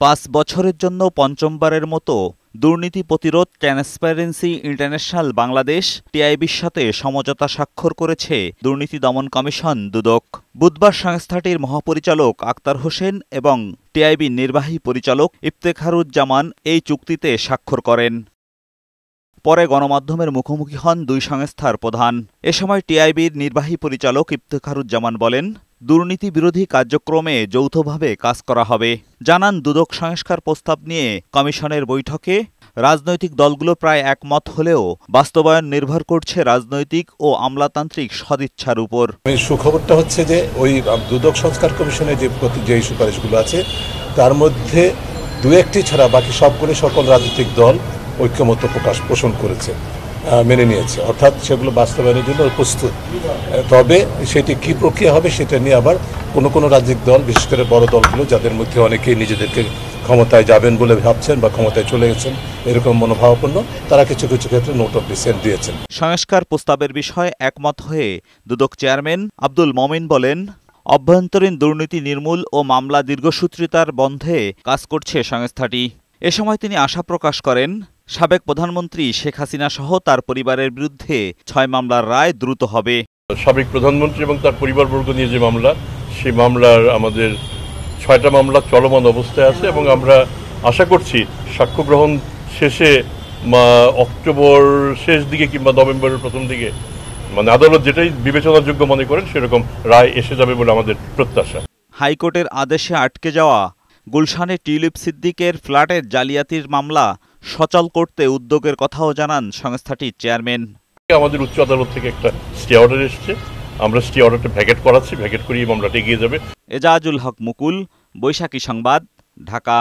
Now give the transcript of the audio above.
5 বছরের জন্য পঞ্চমবারের মতো দুর্নীতি প্রতিরোধ ট্রান্সপারেন্সি ইন্টারন্যাশনাল বাংলাদেশ টিআইবির সাথে সমঝোতা স্বাক্ষর করেছে দুর্নীতি দমন কমিশন দুদক। বুধবার সংস্থাটির মহাপরিচালক আক্তার হোসেন এবং টিআইবির নির্বাহী পরিচালক ইফতেখারুজ্জামান এই চুক্তিতে স্বাক্ষর করেন। পরে গণমাধ্যমের মুখোমুখি হন দুই সংস্থার প্রধান। এ সময় টিআইবির নির্বাহী পরিচালক ইফতেখারুজ্জামান বলেন, দুর্নীতি বিরোধী কার্যক্রমে যৌথভাবে কাজ করা হবে। জানান, দুদক সংস্কার প্রস্তাব নিয়ে কমিশনের বৈঠকে রাজনৈতিক দলগুলো প্রায় একমত হলেও বাস্তবায়ন নির্ভর করছে রাজনৈতিক ও আমলাতান্ত্রিক সদিচ্ছার উপর। সুখবরটা হচ্ছে যে ওই দুদক সংস্কার কমিশনের যে সুপারিশগুলো আছে তার মধ্যে দু একটি ছাড়া বাকি সবগুলো সকল রাজনৈতিক দল ঐক্যমত্য পোষণ করেছে, মেনে নিয়েছে, অর্থাৎ সেগুলো বাস্তবায়নের জন্য প্রস্তুত। তবে সেটি কি প্রক্রিয়া হবে সেটা নিয়ে আবার কোনো রাজনৈতিক দল, বিশেষ করে বড় দলগুলো যাদের মধ্যে অনেকেই নিজেদেরকে ক্ষমতায় যাবেন বলে ভাবছেন বা ক্ষমতায় চলে গেছেন এরকম মনোভাবাপন্ন, তারা কিছু কিছু ক্ষেত্রে নোট অফ ডিসেন্ট দিয়েছেন। সংস্কার প্রস্তাবের বিষয়ে একমত হয়ে দুদক চেয়ারম্যান আব্দুল মমিন বলেন, অভ্যন্তরীণ দুর্নীতি নির্মূল ও মামলা দীর্ঘসূত্রিতার বন্ধে কাজ করছে সংস্থাটি। এ সময় তিনি আশা প্রকাশ করেন, সাবেক প্রধানমন্ত্রী শেখ হাসিনা সহ তার পরিবারের বিরুদ্ধে 6 মামলার রায় দ্রুত হবে। সাবেক প্রধানমন্ত্রী এবং তার পরিবারবর্গ নিয়ে যে মামলা, সেই মামলার আমাদের 6টা মামলা চলমান অবস্থায় আছে এবং আমরা আশা করছি সাক্ষ্য গ্রহণ শেষে অক্টোবর শেষ দিকে কিংবা নভেম্বরের প্রথম দিকে আদালত যেটাই বিবেচনাযোগ্য মনে করেন সেরকম রায় এসে যাবে বলে আমাদের প্রত্যাশা। হাইকোর্টের আদেশে আটকে যাওয়া গুলশানে টিউলিপ সিদ্দিকের ফ্ল্যাটের জালিয়াতির মামলা সচল করতে উদ্যোগের কথাও জানান সংস্থাটির চেয়ারম্যান। আমাদের উচ্চ আদালত থেকে একটা স্টে অর্ডার এসেছে, আমরা স্টে অর্ডারটা ভ্যাকেট করাচ্ছি, ভ্যাকেট করিয়ে মামলাটা এগিয়ে যাবে। এজাজুল হক মুকুল, বৈশাখী সংবাদ, ঢাকা।